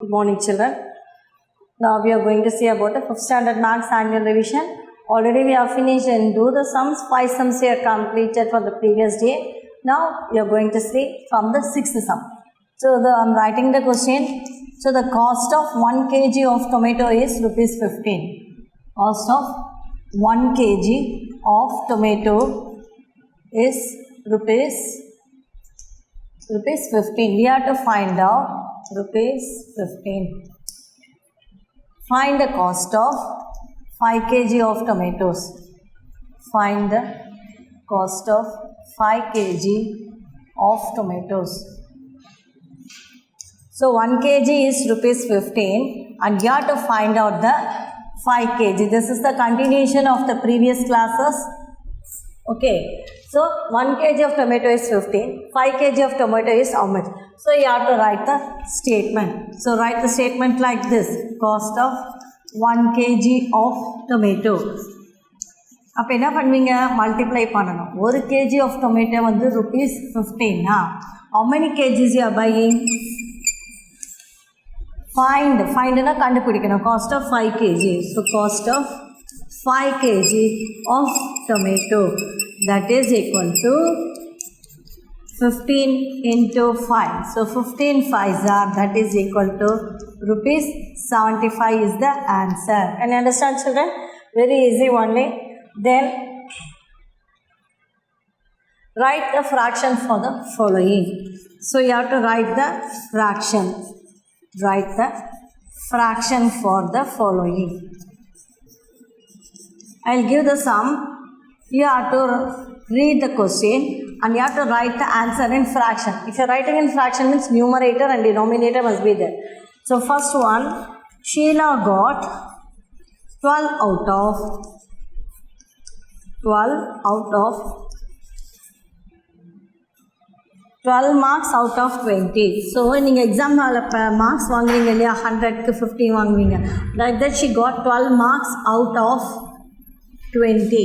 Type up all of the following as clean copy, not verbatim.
Good morning, children. Now we are going to see about the 5th standard maths annual revision. Already we have finished and do the sums. 5 sums we are completed for the previous day. Now we are going to see from the 6th sum. So I'm writing the question. So the cost of 1 kg of tomato is rupees 15. Cost of 1 kg of tomato is rupees 15. We have to find out rupees 15. Find the cost of 5 kg of tomatoes. Find the cost of 5 kg of tomatoes. So 1 kg is rupees 15 and you have to find out the 5 kg. This is the continuation of the previous classes. Okay. So 1 kg of tomato is 15. 5 kg of tomato is how much? So you have to write the statement. So write the statement like this. Cost of 1 kg of tomato. அப்போ என்ன பண்ணுவீங்க multiply பண்ணணும். 1 kg of tomato வந்து rupees 15. How many kgs you are buying? Findனா கண்டுபிடிக்கணும். Cost of 5 kg. So cost of 5 kg of tomato, that is equal to 15 into 5. So 15 5s are, that is equal to rupees 75 is the answer. Can you understand, children? Very easy only. Then write the fraction for the following. So you have to write the fraction. Write the fraction for the following. I'll give the sum. You have to read the question and you have to write the answer in fraction. If you're writing in fraction means numerator and denominator must be there. So first one, Sheila got 12 out of 12 marks out of 20. So நீங்கள் எக்ஸாம்னால marks வாங்குவீங்க இல்லையா 100க்கு 50 வாங்குவீங்க. Like that she got 12 marks out of 20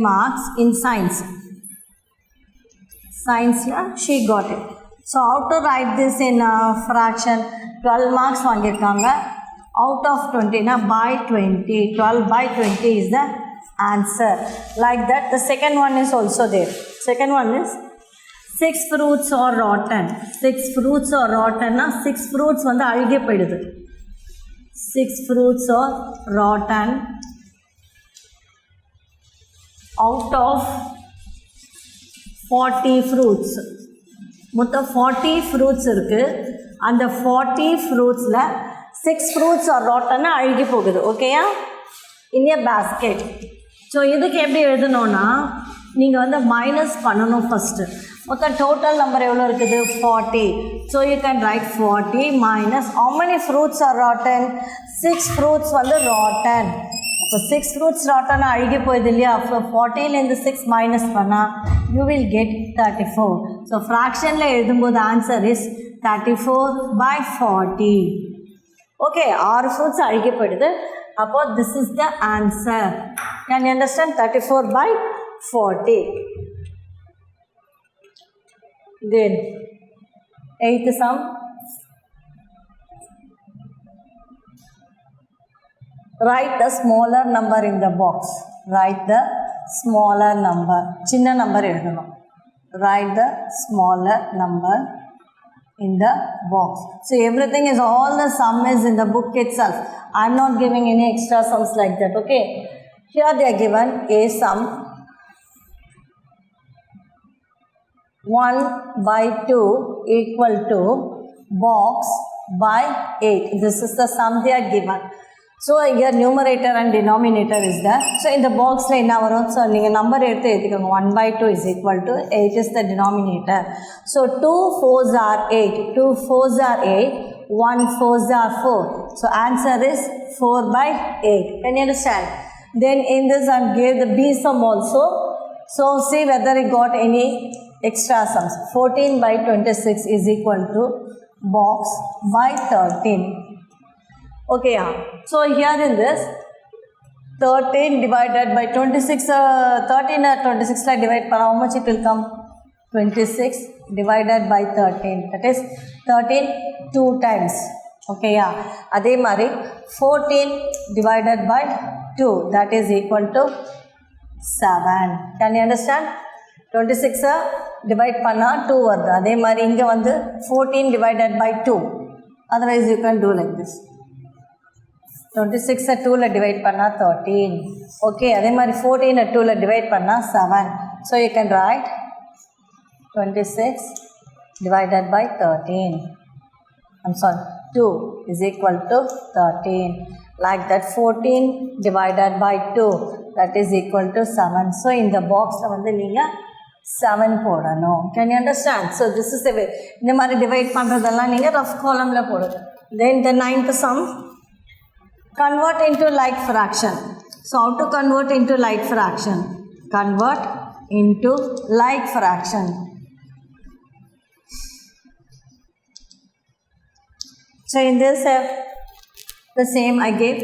marks in science. Yeah, she got it. So how to write this in a fraction? 12 marks வாங்கியிருக்காங்க out of 20 na by 20. 12 by 20 is the answer. Like that the second one is also there. Second one is 6 fruits are rotten. 6 fruits are rotten na 6 fruits வந்து அழுகி போயிடுது. 6 fruits are rotten out of 40 fruits. மொத்தம் 40 fruits இருக்கு. அந்த 40 fruitsல 6 fruits are rotten அழுகி போகுது. ஓகேயா? In a basket. So இதுக்கு எப்படி எழுதணும்னா நீங்கள் வந்து மைனஸ் பண்ணணும் ஃபஸ்ட்டு. மொத்தம் டோட்டல் நம்பர் எவ்வளோ இருக்குது 40. So you can write 40 minus how many fruits are rotten? 6 fruits வந்து rotten. அப்போ 6 fruits rotten அழுகி போகுது இல்லையா? அப்போ 40லேருந்து 6 மைனஸ் பண்ணால் you will get 34. ஸோ ஃப்ராக்ஷனில் எழுதும்போது answer is 34 by 40. Okay, 6 fruits அழுகி போயிடுது. அப்போ this is the answer. Can you understand? 34 by 40. Then 8th sum. Write the smaller number in the box. Write the smaller number. சின்ன number எழுதணும். Write the smaller number in the box. So everything is, all the sum is in the book itself. I am not giving any extra sums like that. Okay. Here they are given a sum 1 by 2 equal to box by 8. This is the sum they are given. So here numerator and denominator is there. So in the box la enna varum? So neenga number eduthu eduthukonga. 1 by 2 is equal to 8 is the denominator. So 2 4s are 8. 2 4s are 8. 1 4s are 4. So answer is 4 by 8. Can you understand? Then in this I gave the B sum also. So see whether it got any extra sums. 14 by 26 is equal to box by 13. Okay, yeah. So here in this 13 divided by 26, 13 or 26 like divide, how much it will come? 26 divided by 13. That is 13 2 times. Okay, yeah. Adhe mari 14 divided by 2. That is equal to 7. Can you understand? 26 divide panna 2 varudhu. Adhe mari inga vandu 14 divided by 2. Otherwise you can do like this. 26 2 la divide panna 13. Okay, adhe mari 14 2 la divide panna 7. So you can write 26 divided by 13. I'm sorry, 2 is equal to 13. Like that 14 divided by 2, that is equal to 7. So in the box வந்து நீங்க 7 போடணும். Can you understand? So this is the way. இந்த மாதிரி divide பண்றதெல்லாம் நீங்க rough columnல போடுங்க. Then the ninth sum, convert into like fraction. So how to convert into like fraction? Convert into like fraction. So in this the same I gave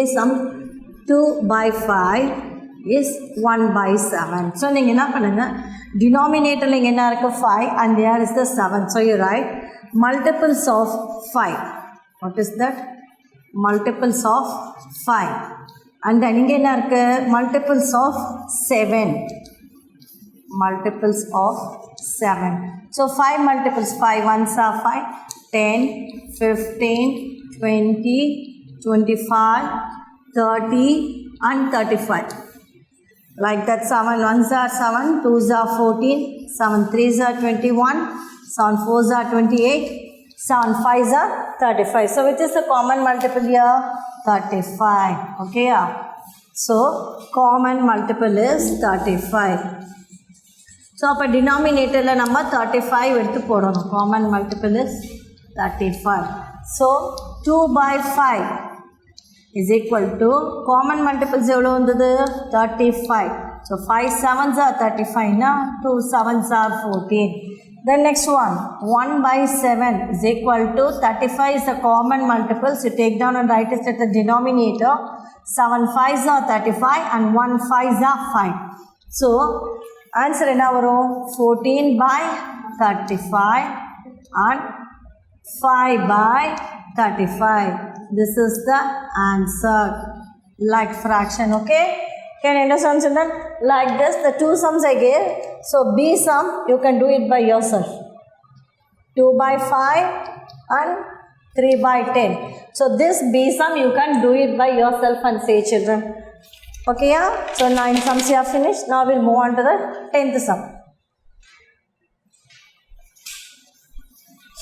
a sum 2 by 5 is 1 by 7. So நீங்க என்ன பண்ணுங்க, denominator ல என்ன இருக்கு 5 and there is the 7. So you write multiples of 5. What is that? Multiples of 5. And then இங்க என்ன இருக்கு multiples of 7. Multiples of 7. So 5 multiples, 5 ones are 5, 10, 15, 20, 25, 30 and 35. Like that 7 ones are 7, 2s are 14, 7 3s are 21, 7 4s are 28, 7 5s are 35. So which is the common multiple here? 35. Okay, yeah. So common multiple is 35. So அப்போ டினாமினேட்டரில் நம்ம 35 எடுத்து போடணும். Common multiple is 35. So 2 by 5 is equal to, common multiples எவ்வளோ வந்தது 35. So 5 7s are 35 2 7s are 14. Then next one, 1 by 7 is equal to 35 is the common multiple. So take down and write it at the denominator. 7 5s are 35 and 1 5s are 5. So answer என்ன வரும் 14 by 35 and 5 by 35. This is the answer. Like fraction. Okay, can you understand children? Like this the two sums I gave. So B sum you can do it by yourself. 2 by 5 and 3 by 10. So this B sum you can do it by yourself and say children. Okay, yeah? So 9 sums you have finished. Now we'll move on to the 10th sum.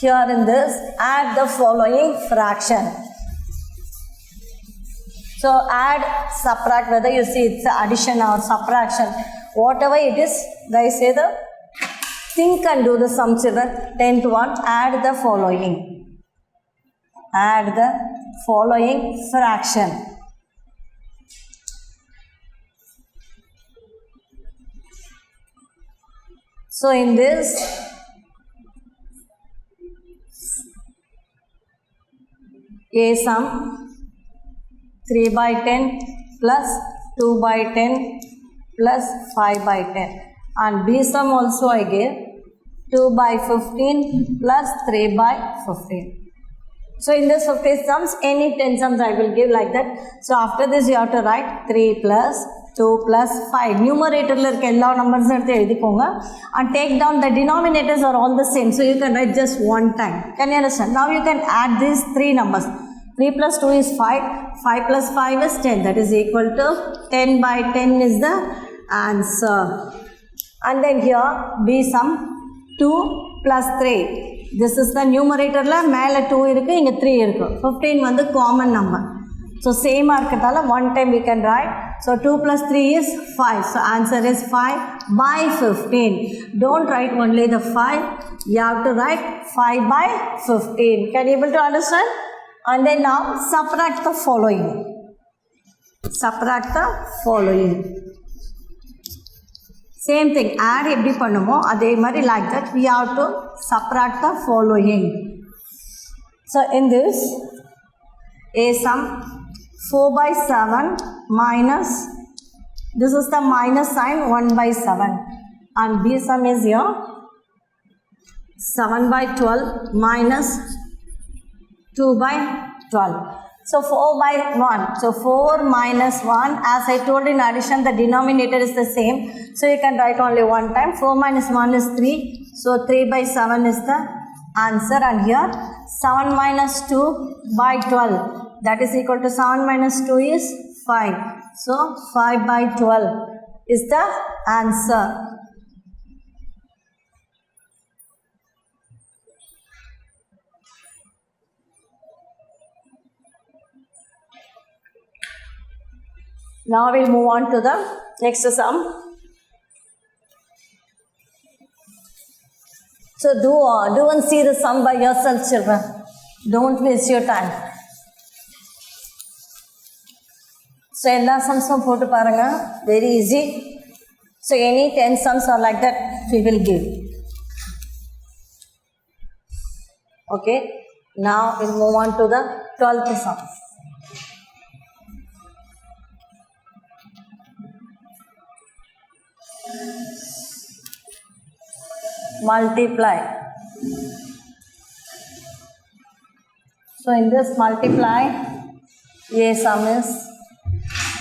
Here in this, add the following fraction. So add, subtract, whether you see it's addition or subtraction, whatever it is, guys say the think and do the sum children. 10th one, add the following. Add the following fraction. So in this, A sum 3 by 10 plus 2 by 10 plus 5 by 10, and B sum also I gave 2 by 15 plus 3 by 15. So in this 50 sums, any 10 sums I will give like that. So after this you have to write 3 plus 2 plus 5. Numerator la irukka ella numbers eduthu edhikonga and take down the denominators are all the same. So you can write just one time. Can you understand? Now you can add these three numbers. 3 plus 2 is 5. 5 plus 5 is 10. That is equal to 10 by 10 is the answer. And then here B sum 2 plus 3. This is the numerator la மேல 2 இருக்கு, இங்க 3 இருக்கு. 15 வந்து common number. So same இருக்கதால one time we can write. So 2 plus 3 is 5. So answer is 5 by 15. Don't write only the 5. You have to write 5 by 15. Can you able to understand? And then now subtract the following. Subtract the following. Same thing. Add எப்படி பண்ணுமோ அதே மாதிரி like that we have to subtract the following. So in this, A sum 4 by 7 minus, this is the minus sign 1 by 7, and B sum is here 7 by 12 minus 2 by 12. So 4 by 1. So 4 minus 1, as I told in addition, the denominator is the same. So you can write only one time. 4 minus 1 is 3. So 3 by 7 is the answer. And here 7 minus 2 by 12. That is equal to 7 minus 2 is 5. So 5 by 12 is the answer. Now we'll move on to the next sum. So do and see the sum by yourself, children. Don't waste your time. So all sums photo paranga, very easy. So any 10 sums are like that we will give. Okay. Now we'll move on to the 12th sum. Multiply. So in this multiply, A sum is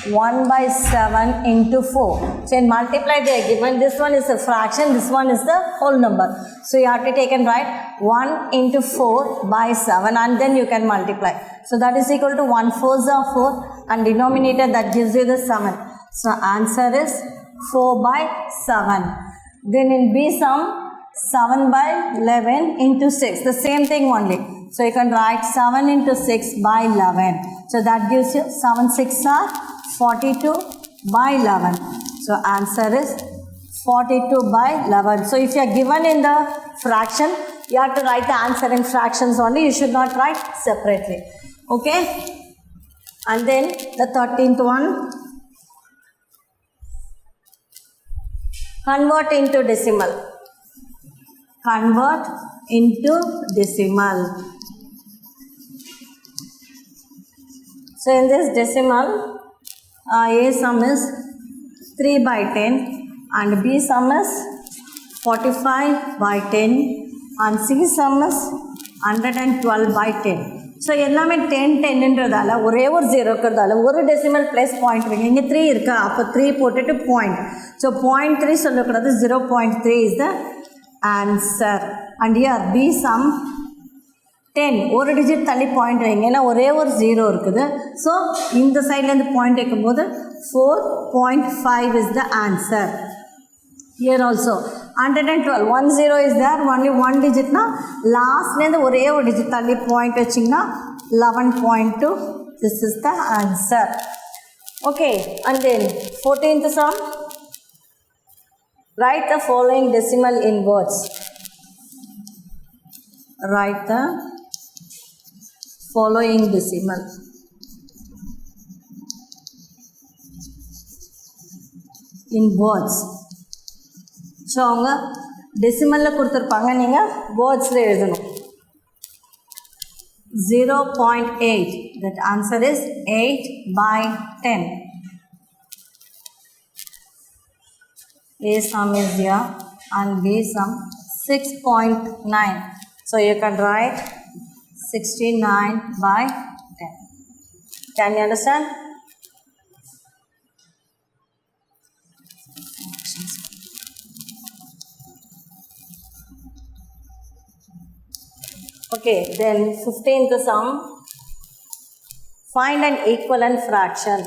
1 by 7 into 4. So in multiply they are given, this one is a fraction, this one is the whole number. So you have to take and write 1 into 4 by 7 and then you can multiply. So that is equal to 1 4s are 4 and denominator that gives you the 7. So answer is 4 by 7. Then in B sum, 7 by 11 into 6. The same thing only. So you can write 7 into 6 by 11. So that gives you 7 6 are 42 by 11. So answer is 42 by 11. So if you are given in the fraction, you have to write the answer in fractions only. You should not write separately. Okay. And then the 13th one. Convert into decimal. Convert into decimal. So in this decimal, A sum is 3 by 10 and B sum is 45 by 10 and C sum is 112 by 10. So எல்லாமே 10 10ன்றதால ஒரே ஒரு 0 இருக்கிறதால ஒரு decimal plus point வைங்க. இங்கே 3 இருக்கா, அப்போ 3 போட்டுட்டு பாயிண்ட். ஸோ 0.3 சொல்லக்கூடாது, 0.3 is the answer. And here B sum 10 ஒரு டிஜிட் தள்ளி பாயிண்ட் வைங்க, ஏன்னா ஒரே ஒரு 0 இருக்குது. ஸோ இந்த சைட்லேருந்து பாயிண்ட் வைக்கும்போது 4.5 is the answer. Here also 112 1 0 is there, only one digit na lastலேருந்து ஒரே ஒரு digit தள்ளி பாயிண்ட் வச்சிங்கன்னா 11.2. This is the answer. Okay, and then 14th sum. Write the following decimal in words. Write the following decimal. In words. So அவங்க டெசிமலில் கொடுத்துருப்பாங்க, நீங்கள் வேர்ட்ஸில் எழுதணும். 0.8. That answer is 8 by 10. A sum is here and B sum 6.9. So you can write 69 by 10. Can you understand? Okay, then 15th sum. Find an equivalent fraction.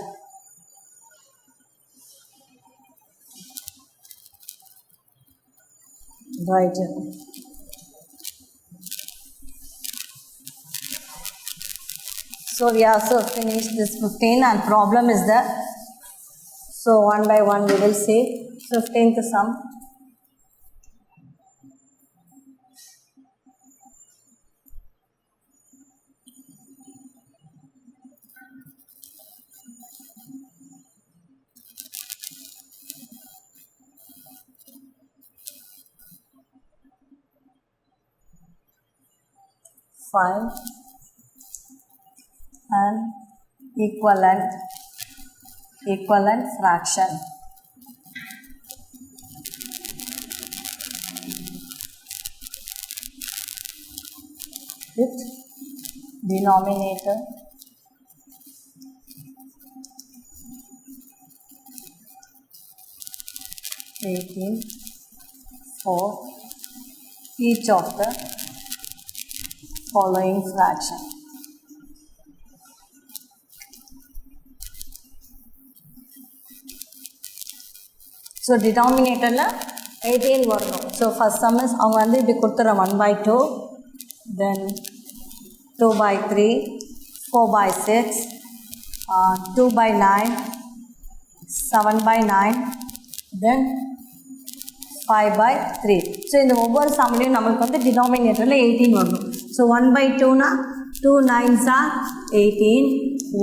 Right. So we also finished this 15 and problem is there. So one by one we will see 15th sum. Find an equivalent fraction. with denominator 18 for each of the following fraction. So denominator la 18 varano. So first sum is avanga vandu ipi kuduthra 1/2, then 2/3, 4/6, 2/9, 7/9, then 5/3. So இந்த ஒவ்வொரு சம்லையும் நமக்கு வந்து டினாமினேட்டரில் 18 வரணும். So 1/2னா 2 9s are 18,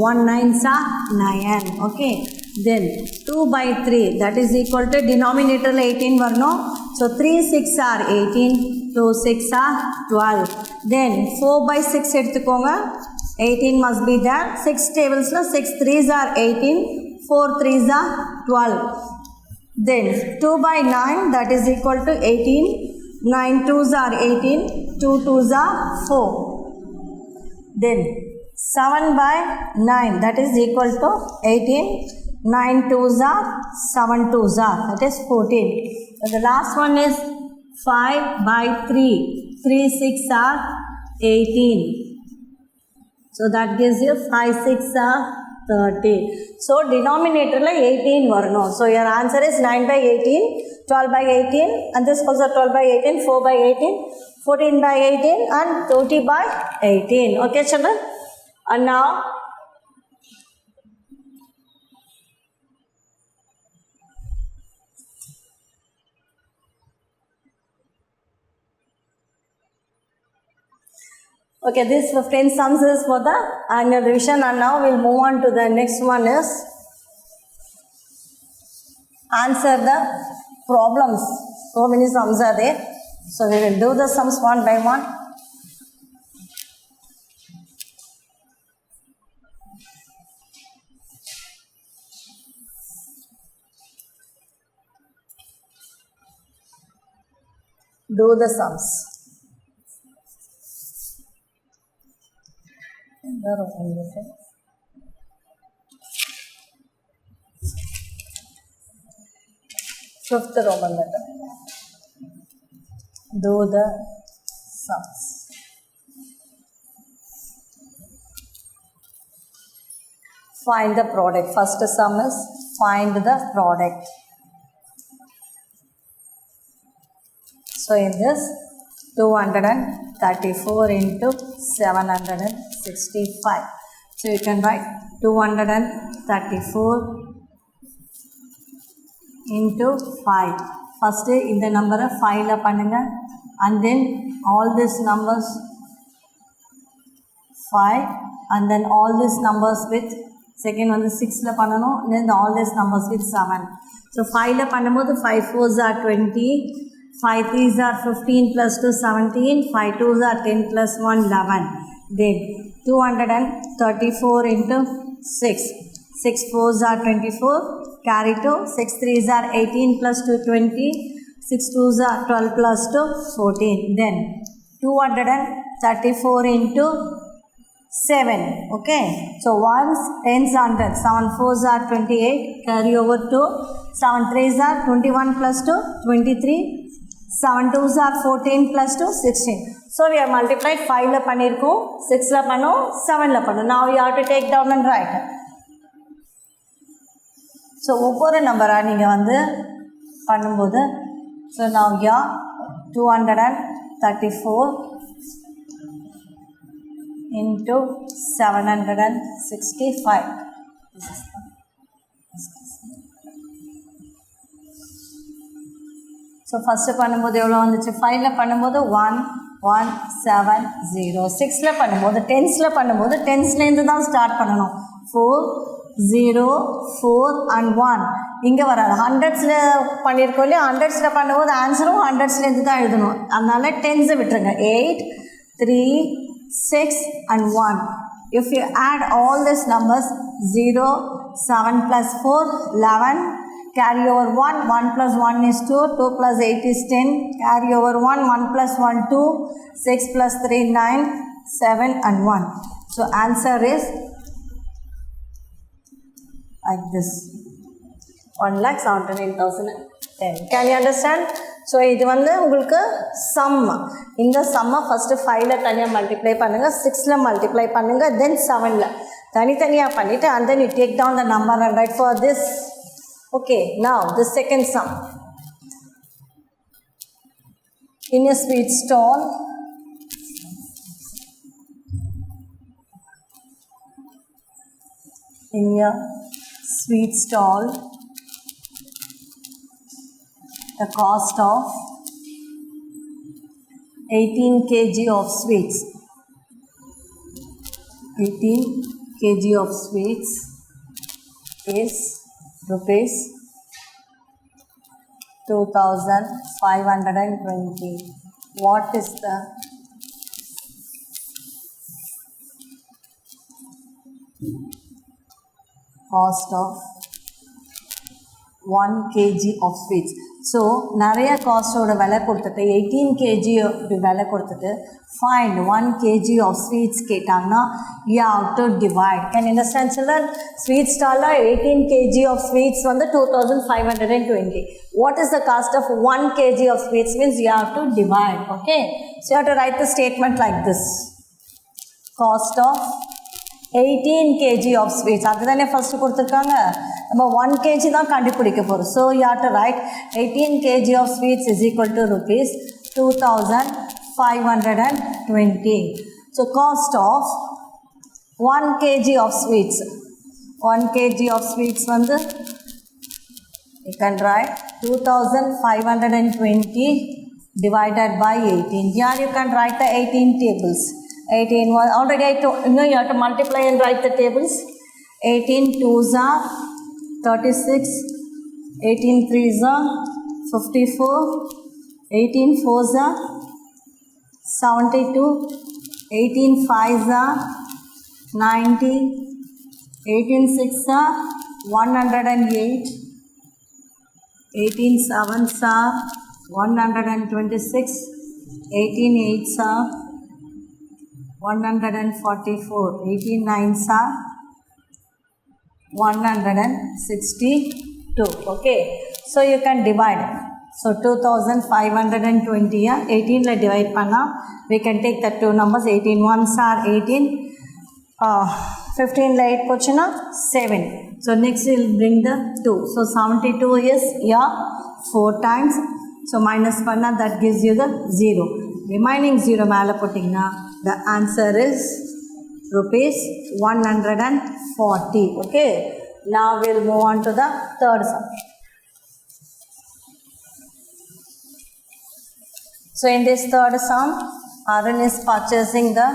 1 9s are 9. Okay, then 2/3 that is equal to டினாமினேட்டரில் 18 வரணும். So 3 6 are 18, 2 6 are 12. தென் 4/6 எடுத்துக்கோங்க, 18 must be there. 6 tablesல 6 3s are 18, 4 3s are 12. Then 2/9 that is equal to 18, 9 2s are 18, 2 2s are 4. Then 7/9 that is equal to 18, 9 2s are 7 2s are that is 14. And the last one is 5/3, 3 6 are 18. So that gives you 5 6 are 30. So denominator la 18 varano. So your answer is 9/18, 12/18, and this also 12/18, 4/18, 14/18, and 20/18. Okay children, and now okay, this 15 sums is for the annual revision, and now we'll move on to the next one is answer the problems. So many sums are there. So we will do the sums one by one. Do the sums. Fifth Roman letter. Do the sums. Find the product. First sum is find the product. So in this 234 into 765. So you can write 234 into 5. First in the number 5 la pannunga, and then all these numbers 5, and then all these numbers with second one 6 la pannanum, and then all these numbers with 7. So 5 la பண்ணும்போது 5 4s are 20, 5 3s are 15 plus 2 17, 5 2s are 10 plus 1 11. Then 234 into 6, 6 4s are 24, carry 2, 6 3s are 18 plus 2 20, 6 2s are 12 plus 2 14. Then 234 into 7. Okay, so 1s 10s 100, 7 4s are 28, carry over 2, 7 3s are 21 plus 2 23, 7 2s are 14 plus 2 16. So we have multiplied 5 la பண்ணிருக்கோம், 6 la பண்ணோம், 7 la பண்ணோம். Now you have to take down and write. So ஒவ்வொரு நம்பரா நீங்க வந்து பண்ணும்போது, so now here 234 into 765. This is so first பண்ணும்போது எவ்வளோ வந்துச்சு, 5ல பண்ணும்போது 1 1 7 0, 6ல பண்ணும்போது 10ஸ்ல பண்ணும்போது 10ஸ்லேருந்து தான் ஸ்டார்ட் பண்ணணும். 4 0 4 and 1 இங்கே வராது. 100ஸ்ல பண்ணியிருக்கோம் இல்லையா, 100ஸ்ல பண்ணும்போது ஆன்சரும் 100ஸ்லேருந்து தான் எழுதணும். அதனால 10s விட்டுருங்க. 8 3 6 and 1. If you add all these numbers 0 7 plus 4 11, carry over 1, 1 plus 1 is 2, 2 plus 8 is 10, carry over 1, 1 plus 1 2, 6 plus 3 9, 7 and 1. So answer is like this. 1,79,010. Can you understand? So இது வந்து உங்களுக்கு sum. இந்த sum first 5ல தனியா multiply பண்ணுங்க, 6ல multiply பண்ணுங்க, then 7ல தனித்தனியா பண்ணிட்டு and then you take down the number and write for this. Okay, now the second sum. In a sweet stall, the cost of 18 kg of sweets. 18 kg of sweets is rupees 2,520. What is the cost of 1 kg of sweets? So நிறைய காஸ்டோட விலை கொடுத்துட்டு 18 kg விலை கொடுத்துட்டு find 1 kg of sweets கேட்டாங்கன்னா you have to divide. Can you understand children? Sweet stall 18 kg of sweets வந்து 2,520. What is the cost of 1 kg of sweets means you have to divide. Okay, so you have to write the statement like this. Cost of 18 kg of sweets. அதுதானே first கொடுத்துருக்காங்க. நம்ம 1 kg தான் கண்டுபிடிக்க போகிறோம். So you have to write 18 kg of sweets is equal to rupees 2,520. So cost of 1 kg of sweets. 1 kg of sweets வந்து you can write 2,520 divided by 18. Here you can write the 18 tables. 18 was already I told you, you have to multiply and write the tables. 18 2s are 36, 18 3s are 54, 18 4s are 72, 18 5s are 90, 18 6s are 108, 18 7s are 126, 18 8s are 144, 18 9s are 162. Okay, so you can divide. So 2,520 18 la divide panna, we can take the two numbers. 18 1s are 18, 15 la 8 pochina 7. So next we'll bring the 2. So 72 is 4 times. So minus panna, that gives you the 0. Remaining 0 mala puttingna, the answer is rupees 140. Okay, now we'll move on to the third sum. So in this third sum, Arun is purchasing the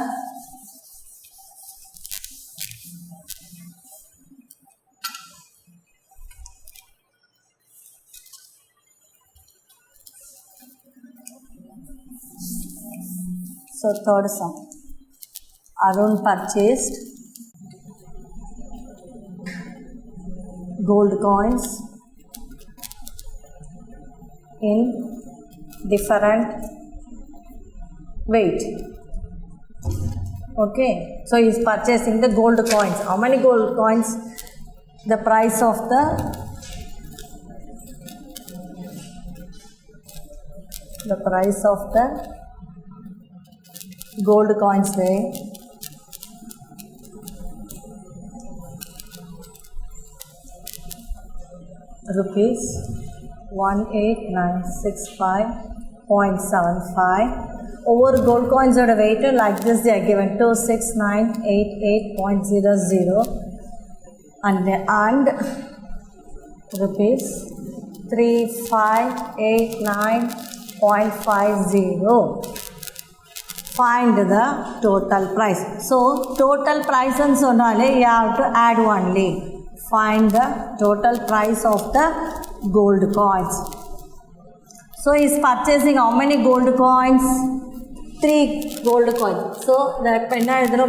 third sum. Arun purchased gold coins in different weight. Okay, so he is purchasing the gold coins. How many gold coins? The price of the gold coins there rupees 18965.75. Over gold coins are weight like this, they are given 26988.00 and rupees 3589.50. Find the total price. So total price and sonale you have to add only. Find the total price of the gold coins. So he is purchasing how many gold coins? 3 gold coins. So the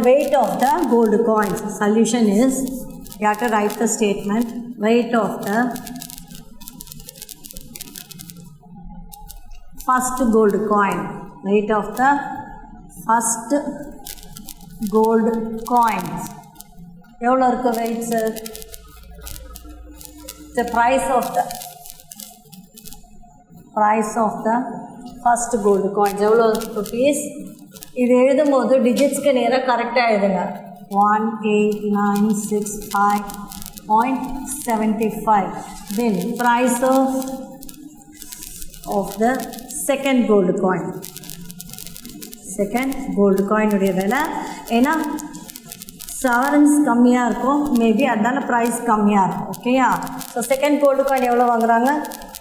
weight of the gold coins. Solution is, you have to write the statement, weight of the first gold coin. Weight of the first gold coins. எவ்வளோ இருக்குது weights? the price of the first gold coins எவ்வளோ rupees? இது எழுதும்போது டிஜிட்ஸ்க்கு நேராக கரெக்டாக எழுதுங்க. 18,965.75. then price of the second gold coin. Second gold காயினுடைய விலை ஏன்னா செவரன்ஸ் கம்மியாக இருக்கும், மேபி அதனால ப்ரைஸ் கம்மியாக இருக்கும். ஓகேயா? ஸோ செகண்ட் கோல்டு காயின் எவ்வளோ வாங்குறாங்க?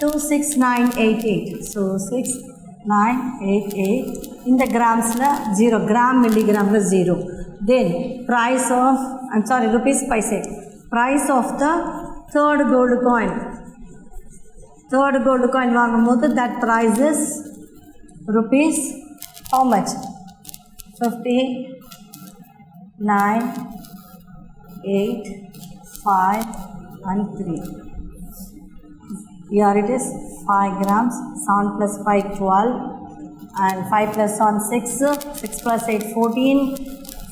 26988. ஸோ 6988 இந்த கிராம்ஸில் 0, கிராம் மில்லிகிராமில் 0. Then price of rupees paise. Price of the third gold coin. Third gold coin வாங்கும்போது that price is rupees how much? 59, 8, 5 and 3. Here it is 5 grams. 7 plus 5 12 and 5 plus 1 6. 6 plus 8 14.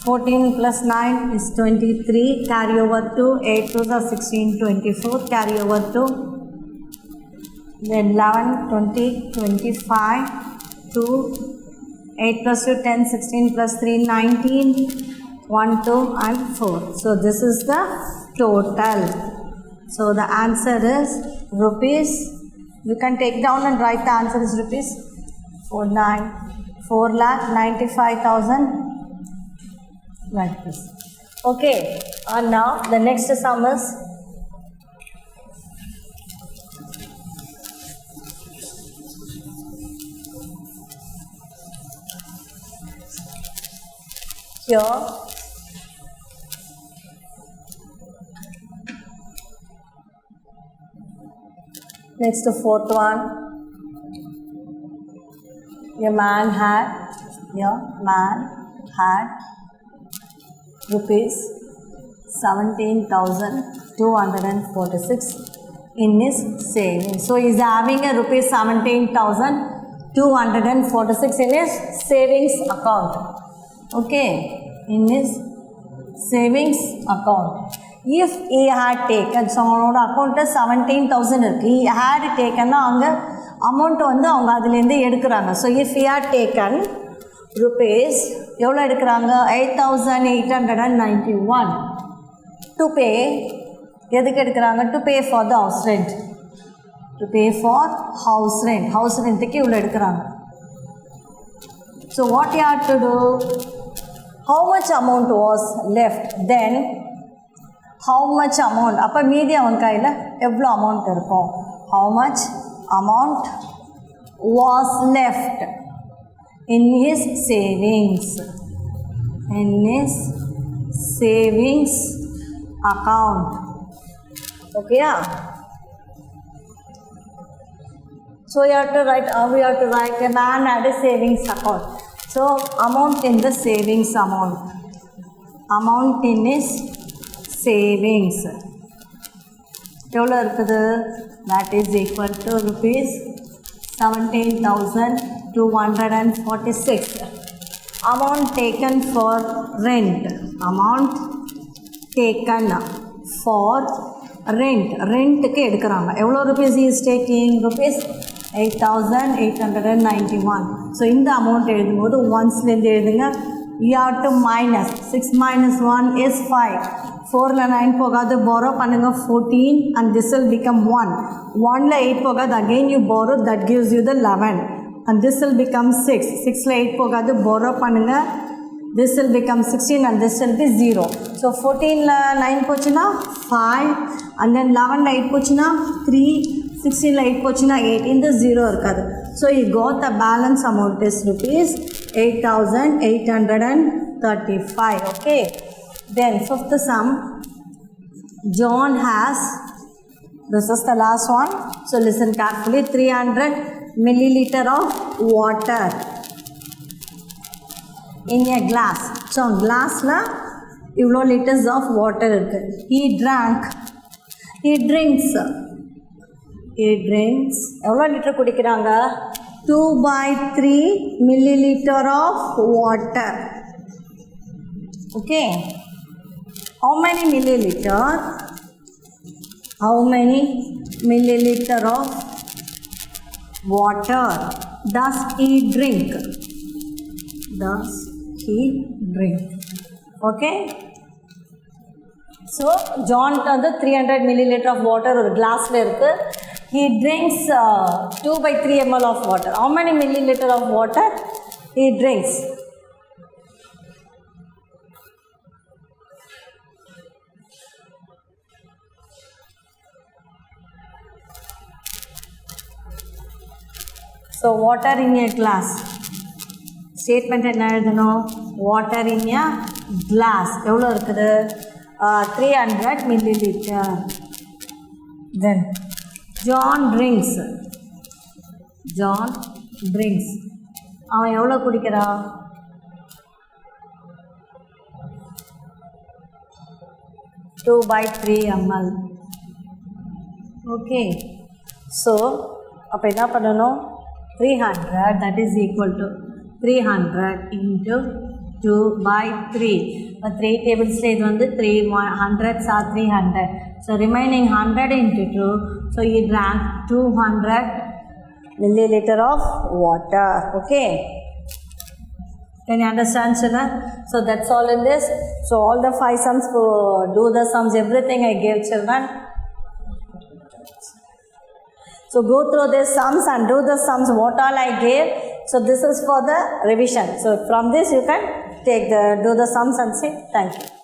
14 plus 9 is 23. Carry over 2. 8 to the 16 24. Carry over 2. Then 11 20 25 2. 8 plus 2 10, 16 plus 3 19, 1 2 and 4. So this is the total. So the answer is rupees. You can take down and write the answer is rupees 4,95,000 like this. Okay, and now the next sum is here. Next the fourth one. A man had rupees 17,246 in his savings. So he is having a rupees 17,246 in his savings account. Okay, in his savings account. If he had taken, so அவனோட account 17,000 இருக்குது. he had taken அங்கே amount வந்து அவங்க அதுலேருந்து எடுக்கிறாங்க. So if he had taken rupees எவ்வளோ எடுக்கிறாங்க? 8,891 to pay. எதுக்கு எடுக்கிறாங்க? to pay for the house rent. to pay for house rent. house rentக்கு இவ்வளோ எடுக்கிறாங்க. So what you have to do? How much amount was left? Then how much amount? அப்போ மீதி அவன் கையில் எவ்வளோ அமௌண்ட் இருக்கும்? How much amount was left in his savings? In his savings account. Okay, yeah. So you have to write. We have to write a man had a savings account. So amount in the savings amount. Amount in his savings. எவ்வளோ இருக்குது? That is equal to rupees 17,246. Amount taken for rent. Amount taken for rent. ரெண்ட்டுக்கு எடுக்கிறாங்க. எவ்வளோ rupees he is taking? Rupees 8,891. So இந்த amount எழுதும்போது ஒன்ஸ்லேருந்து எழுதுங்க. you have to minus 6 minus 1 is 5. 4ல் 9 போகாது, borrow பண்ணுங்க 14 and this will become 1. 1ல் 8 போகாது, again you borrow, that gives you the 11 and this will become 6. 6ல் 8 போகாது, borrow பண்ணுங்க, this will become 16 and this will be 0. So 14ல் 9 போச்சுன்னா 5 and then 11ல் 8 போச்சுன்னா 3, 16ல் 8 போச்சுன்னா 8. இந்த 0 இருக்காது. So you got the balance amount is rupees 8,835. Okay. Then fifth sum, John has, this is the last one, so listen carefully, 300 milliliter of water in a glass. So glass la இவ்வளோ liters of water இருக்கு. He drinks எவ்வளோ litre குடிக்கிறாங்க? 2/3 milliliter of water. Okay. How many milliliter? How many milliliter of water does he drink? Does he drink? Okay. So John வந்து 300 milliliter of water ஒரு glassல இருக்கு. He drinks 2/3 ml of water. How many milliliter of water he drinks? So water in a glass. Statement என்ன எழுதணும்? Water in a glass. எவ்வளோ இருக்குது? 300 milliliter. Then John drinks. John drinks. அவன் எவ்வளோ குடிக்கிறான்? 2/3 ml. Okay. So அப்போ என்ன பண்ணணும்? 300, that is equal to 300 into 2/3. இப்போ 3 tablesல இது வந்து 300s are 300. So remaining 100 into 2. So you drank 200 milliliter of water. Okay. Can you understand, children? So that's all in this. So all the 5 sums, do the sums, everything I gave children. So go through these sums and do the sums what all I gave. So this is for the revision. So from this you can do the sums and say thank you.